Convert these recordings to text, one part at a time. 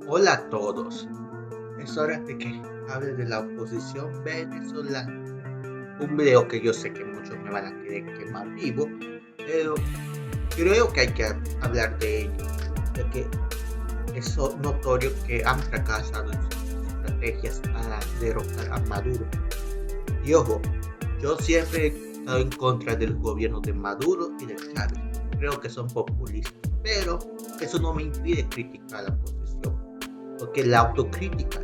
Hola a todos. Es hora de que hable de la oposición venezolana. Un video que yo sé que muchos me van a querer quemar vivo, pero creo que hay que hablar de ello, ya que es notorio que han fracasado en sus estrategias para derrocar a Maduro. Y ojo, yo siempre he estado en contra del gobierno de Maduro y de Chávez. Creo que son populistas, pero eso no me impide criticar a la oposición, porque la autocrítica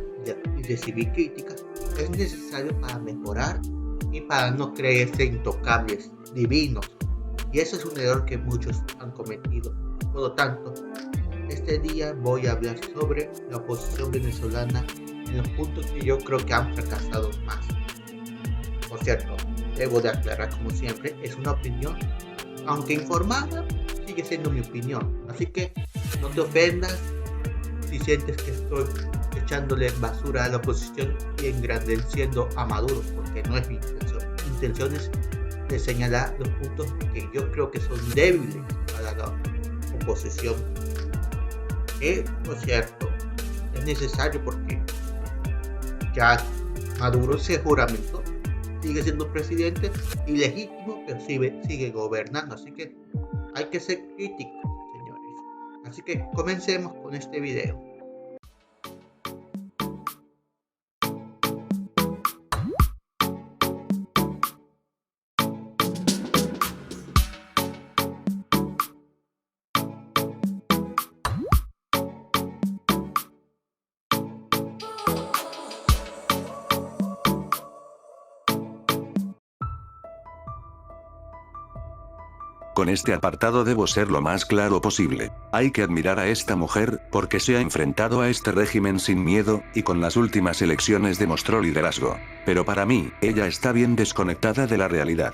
y recibir críticas es necesario para mejorar y para no creerse intocables, divinos. Y eso es un error que muchos han cometido. Por lo tanto, este día voy a hablar sobre la oposición venezolana en los puntos que yo creo que han fracasado más. Por cierto, debo de aclarar como siempre, es una opinión, aunque informada, sigue siendo mi opinión. Así que no te ofendas si sientes que estoy echándole basura a la oposición y engrandeciendo a Maduro, porque no es mi intención. Mi intención es de señalar los puntos que yo creo que son débiles para la oposición. Que, por cierto, es necesario porque ya Maduro se juramentó, sigue siendo presidente ilegítimo, pero sigue gobernando. Así que hay que ser críticos, señores. Así que comencemos con este video. Con este apartado debo ser lo más claro posible. Hay que admirar a esta mujer, porque se ha enfrentado a este régimen sin miedo, y con las últimas elecciones demostró liderazgo. Pero para mí, ella está bien desconectada de la realidad.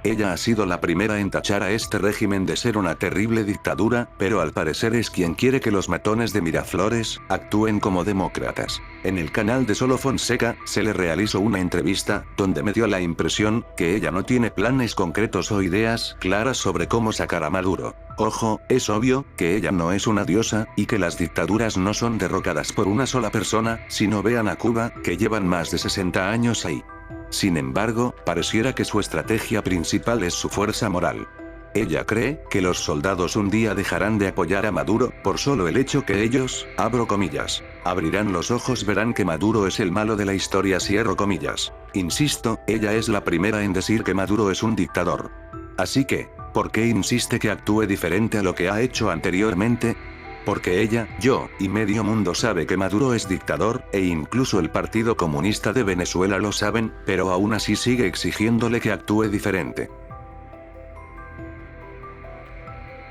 Ella ha sido la primera en tachar a este régimen de ser una terrible dictadura, pero al parecer es quien quiere que los matones de Miraflores actúen como demócratas. En el canal de Solo Fonseca, se le realizó una entrevista, donde me dio la impresión que ella no tiene planes concretos o ideas claras sobre cómo sacar a Maduro. Ojo, es obvio que ella no es una diosa, y que las dictaduras no son derrocadas por una sola persona, sino vean a Cuba, que llevan más de 60 años ahí. Sin embargo, pareciera que su estrategia principal es su fuerza moral. Ella cree que los soldados un día dejarán de apoyar a Maduro, por solo el hecho que ellos, abro comillas, abrirán los ojos, verán que Maduro es el malo de la historia, cierro comillas. Insisto, ella es la primera en decir que Maduro es un dictador. Así que, ¿por qué insiste que actúe diferente a lo que ha hecho anteriormente? Porque ella, yo, y medio mundo sabe que Maduro es dictador, e incluso el Partido Comunista de Venezuela lo saben, pero aún así sigue exigiéndole que actúe diferente.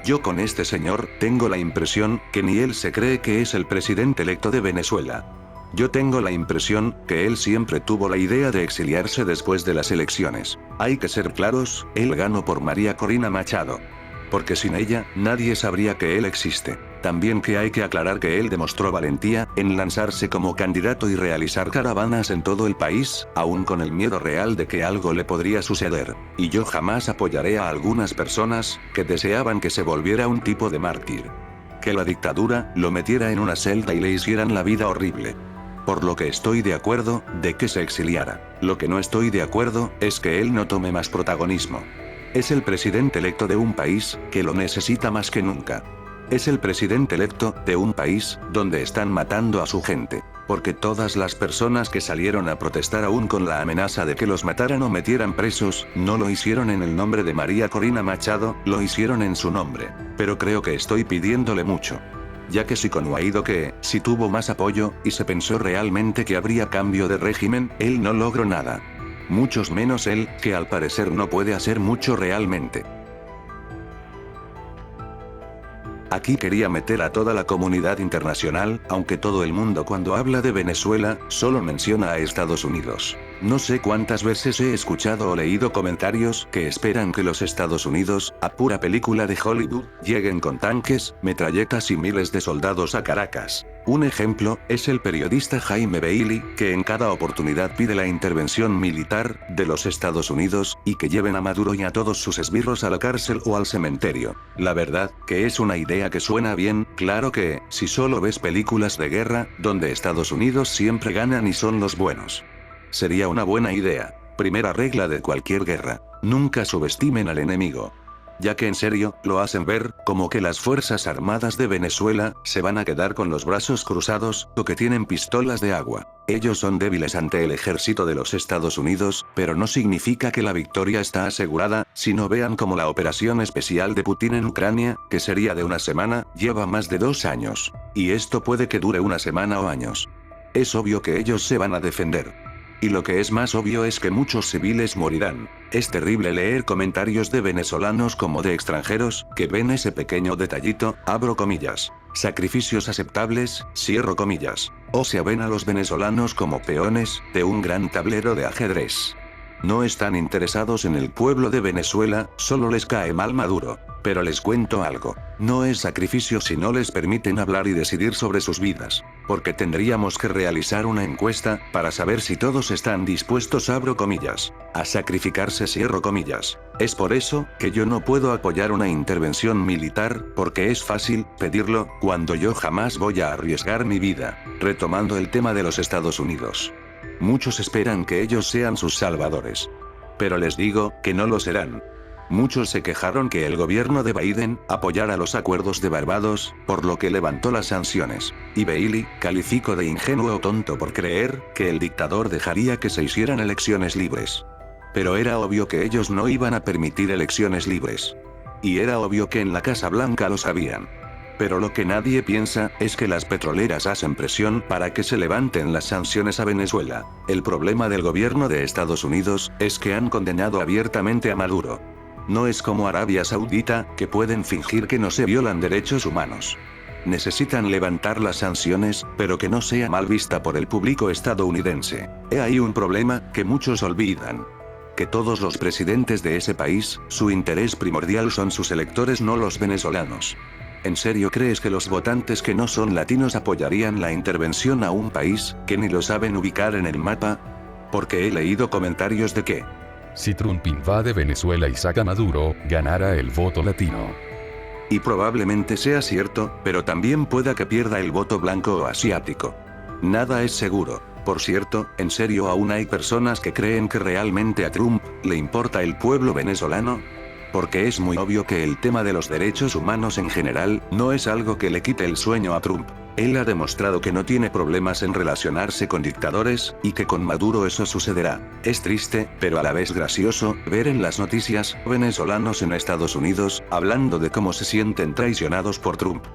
Yo con este señor, tengo la impresión, que ni él se cree que es el presidente electo de Venezuela. Yo tengo la impresión, que él siempre tuvo la idea de exiliarse después de las elecciones. Hay que ser claros, él ganó por María Corina Machado. Porque sin ella, nadie sabría que él existe. También que hay que aclarar que él demostró valentía, en lanzarse como candidato y realizar caravanas en todo el país, aún con el miedo real de que algo le podría suceder. Y yo jamás apoyaré a algunas personas, que deseaban que se volviera un tipo de mártir. Que la dictadura, lo metiera en una celda y le hicieran la vida horrible. Por lo que estoy de acuerdo, de que se exiliara. Lo que no estoy de acuerdo, es que él no tome más protagonismo. Es el presidente electo de un país, que lo necesita más que nunca. Es el presidente electo, de un país, donde están matando a su gente. Porque todas las personas que salieron a protestar aún con la amenaza de que los mataran o metieran presos, no lo hicieron en el nombre de María Corina Machado, lo hicieron en su nombre. Pero creo que estoy pidiéndole mucho. Ya que si con Guaidó que, si tuvo más apoyo, y se pensó realmente que habría cambio de régimen, él no logró nada. Muchos menos él, que al parecer no puede hacer mucho realmente. Aquí quería meter a toda la comunidad internacional, aunque todo el mundo cuando habla de Venezuela, solo menciona a Estados Unidos. No sé cuántas veces he escuchado o leído comentarios que esperan que los Estados Unidos, a pura película de Hollywood, lleguen con tanques, metralletas y miles de soldados a Caracas. Un ejemplo es el periodista Jaime Bailey, que en cada oportunidad pide la intervención militar de los Estados Unidos, y que lleven a Maduro y a todos sus esbirros a la cárcel o al cementerio. La verdad, que es una idea que suena bien, claro que, si solo ves películas de guerra, donde Estados Unidos siempre ganan y son los buenos. Sería una buena idea. Primera regla de cualquier guerra: nunca subestimen al enemigo. Ya que en serio, lo hacen ver, como que las Fuerzas Armadas de Venezuela, se van a quedar con los brazos cruzados, o que tienen pistolas de agua. Ellos son débiles ante el ejército de los Estados Unidos, pero no significa que la victoria está asegurada, sino vean como la operación especial de Putin en Ucrania, que sería de una semana, lleva más de 2 años. Y esto puede que dure una semana o años. Es obvio que ellos se van a defender. Y lo que es más obvio es que muchos civiles morirán. Es terrible leer comentarios de venezolanos como de extranjeros, que ven ese pequeño detallito, abro comillas. Sacrificios aceptables, cierro comillas. O sea, ven a los venezolanos como peones, de un gran tablero de ajedrez. No están interesados en el pueblo de Venezuela, solo les cae mal Maduro. Pero les cuento algo. No es sacrificio si no les permiten hablar y decidir sobre sus vidas. Porque tendríamos que realizar una encuesta, para saber si todos están dispuestos, abro comillas, a sacrificarse, cierro comillas. Es por eso, que yo no puedo apoyar una intervención militar, porque es fácil pedirlo, cuando yo jamás voy a arriesgar mi vida. Retomando el tema de los Estados Unidos. Muchos esperan que ellos sean sus salvadores. Pero les digo, que no lo serán. Muchos se quejaron que el gobierno de Biden apoyara los acuerdos de Barbados, por lo que levantó las sanciones. Y Bailey calificó de ingenuo o tonto por creer que el dictador dejaría que se hicieran elecciones libres. Pero era obvio que ellos no iban a permitir elecciones libres. Y era obvio que en la Casa Blanca lo sabían. Pero lo que nadie piensa, es que las petroleras hacen presión para que se levanten las sanciones a Venezuela. El problema del gobierno de Estados Unidos, es que han condenado abiertamente a Maduro. No es como Arabia Saudita, que pueden fingir que no se violan derechos humanos. Necesitan levantar las sanciones, pero que no sea mal vista por el público estadounidense. He ahí un problema, que muchos olvidan. Que todos los presidentes de ese país, su interés primordial son sus electores, no los venezolanos. ¿En serio crees que los votantes que no son latinos apoyarían la intervención a un país, que ni lo saben ubicar en el mapa? Porque he leído comentarios de que si Trump invade Venezuela y saca a Maduro, ganará el voto latino. Y probablemente sea cierto, pero también pueda que pierda el voto blanco o asiático. Nada es seguro. Por cierto, ¿en serio aún hay personas que creen que realmente a Trump le importa el pueblo venezolano? Porque es muy obvio que el tema de los derechos humanos en general, no es algo que le quite el sueño a Trump. Él ha demostrado que no tiene problemas en relacionarse con dictadores, y que con Maduro eso sucederá. Es triste, pero a la vez gracioso, ver en las noticias, venezolanos en Estados Unidos, hablando de cómo se sienten traicionados por Trump.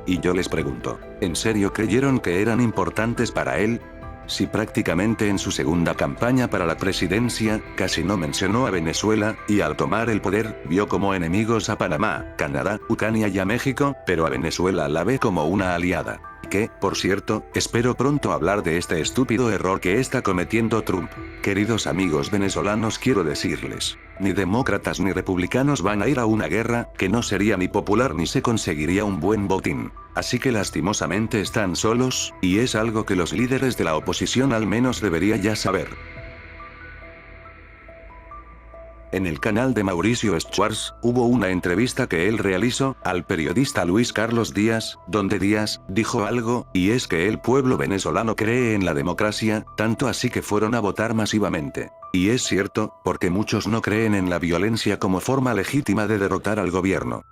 Y yo les pregunto, ¿en serio creyeron que eran importantes para él? Si prácticamente en su segunda campaña para la presidencia, casi no mencionó a Venezuela, y al tomar el poder, vio como enemigos a Panamá, Canadá, Ucrania y a México, pero a Venezuela la ve como una aliada. Que, por cierto, espero pronto hablar de este estúpido error que está cometiendo Trump. Queridos amigos venezolanos, quiero decirles, ni demócratas ni republicanos van a ir a una guerra, que no sería ni popular ni se conseguiría un buen botín. Así que lastimosamente están solos, y es algo que los líderes de la oposición al menos debería ya saber. En el canal de Mauricio Schwartz, hubo una entrevista que él realizó al periodista Luis Carlos Díaz, donde Díaz dijo algo, y es que el pueblo venezolano cree en la democracia, tanto así que fueron a votar masivamente. Y es cierto, porque muchos no creen en la violencia como forma legítima de derrotar al gobierno.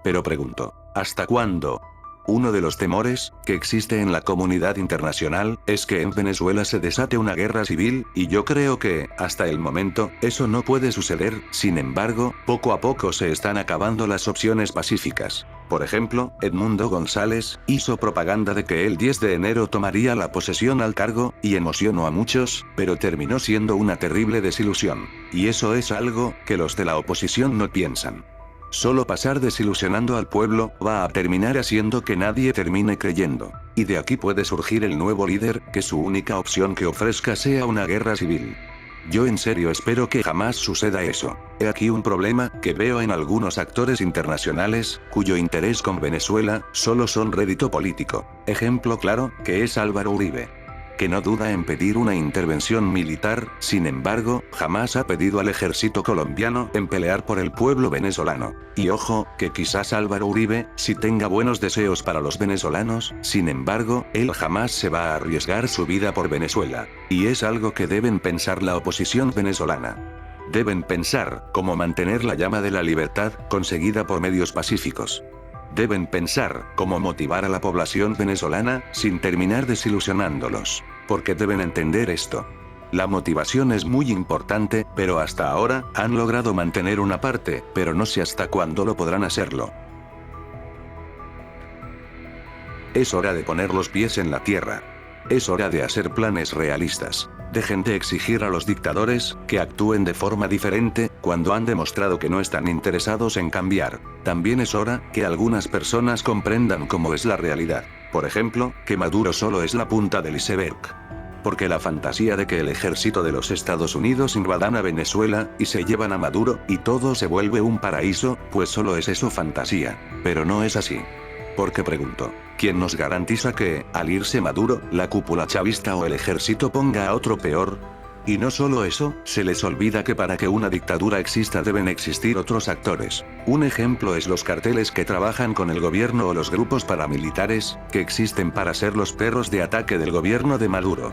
Pero pregunto, ¿hasta cuándo? Uno de los temores que existe en la comunidad internacional es que en Venezuela se desate una guerra civil, y yo creo que, hasta el momento, eso no puede suceder. Sin embargo, poco a poco se están acabando las opciones pacíficas. Por ejemplo, Edmundo González hizo propaganda de que el 10 de enero tomaría la posesión al cargo, y emocionó a muchos, pero terminó siendo una terrible desilusión. Y eso es algo que los de la oposición no piensan. Solo pasar desilusionando al pueblo va a terminar haciendo que nadie termine creyendo. Y de aquí puede surgir el nuevo líder, que su única opción que ofrezca sea una guerra civil. Yo en serio espero que jamás suceda eso. He aquí un problema que veo en algunos actores internacionales, cuyo interés con Venezuela solo son rédito político. Ejemplo claro, que es Álvaro Uribe, que no duda en pedir una intervención militar, sin embargo, jamás ha pedido al ejército colombiano en pelear por el pueblo venezolano. Y ojo, que quizás Álvaro Uribe, sí tenga buenos deseos para los venezolanos, sin embargo, él jamás se va a arriesgar su vida por Venezuela. Y es algo que deben pensar la oposición venezolana. Deben pensar cómo mantener la llama de la libertad, conseguida por medios pacíficos. Deben pensar cómo motivar a la población venezolana, sin terminar desilusionándolos. Porque deben entender esto. La motivación es muy importante, pero hasta ahora, han logrado mantener una parte, pero no sé hasta cuándo lo podrán hacerlo. Es hora de poner los pies en la tierra. Es hora de hacer planes realistas. Dejen de exigir a los dictadores que actúen de forma diferente, cuando han demostrado que no están interesados en cambiar. También es hora que algunas personas comprendan cómo es la realidad. Por ejemplo, que Maduro solo es la punta del iceberg. Porque la fantasía de que el ejército de los Estados Unidos invadan a Venezuela y se llevan a Maduro y todo se vuelve un paraíso, pues solo es eso fantasía. Pero no es así. Porque pregunto, ¿quién nos garantiza que, al irse Maduro, la cúpula chavista o el ejército ponga a otro peor? Y no solo eso, se les olvida que para que una dictadura exista deben existir otros actores. Un ejemplo es los carteles que trabajan con el gobierno o los grupos paramilitares, que existen para ser los perros de ataque del gobierno de Maduro.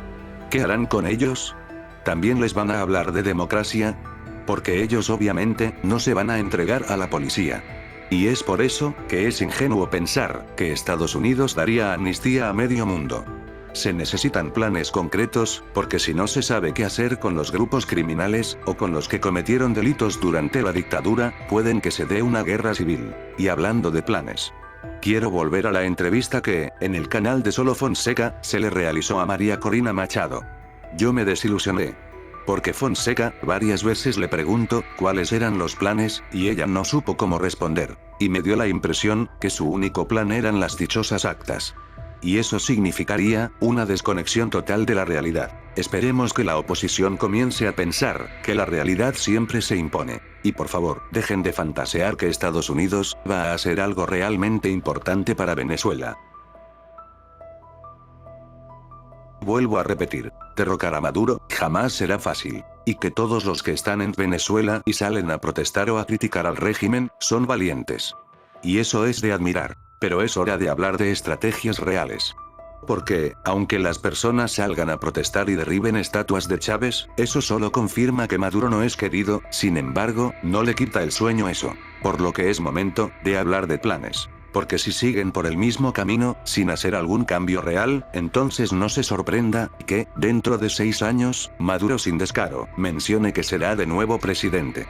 ¿Qué harán con ellos? ¿También les van a hablar de democracia? Porque ellos obviamente, no se van a entregar a la policía. Y es por eso, que es ingenuo pensar, que Estados Unidos daría amnistía a medio mundo. Se necesitan planes concretos, porque si no se sabe qué hacer con los grupos criminales, o con los que cometieron delitos durante la dictadura, pueden que se dé una guerra civil. Y hablando de planes, quiero volver a la entrevista que, en el canal de Solo Fonseca, se le realizó a María Corina Machado. Yo me desilusioné. Porque Fonseca, varias veces le pregunto, cuáles eran los planes, y ella no supo cómo responder. Y me dio la impresión, que su único plan eran las dichosas actas. Y eso significaría, una desconexión total de la realidad. Esperemos que la oposición comience a pensar, que la realidad siempre se impone. Y por favor, dejen de fantasear que Estados Unidos, va a hacer algo realmente importante para Venezuela. Vuelvo a repetir, derrocar a Maduro, jamás será fácil. Y que todos los que están en Venezuela y salen a protestar o a criticar al régimen, son valientes. Y eso es de admirar. Pero es hora de hablar de estrategias reales. Porque, aunque las personas salgan a protestar y derriben estatuas de Chávez, eso solo confirma que Maduro no es querido, sin embargo, no le quita el sueño eso. Por lo que es momento, de hablar de planes. Porque si siguen por el mismo camino, sin hacer algún cambio real, entonces no se sorprenda, que, dentro de 6 años, Maduro sin descaro, mencione que será de nuevo presidente.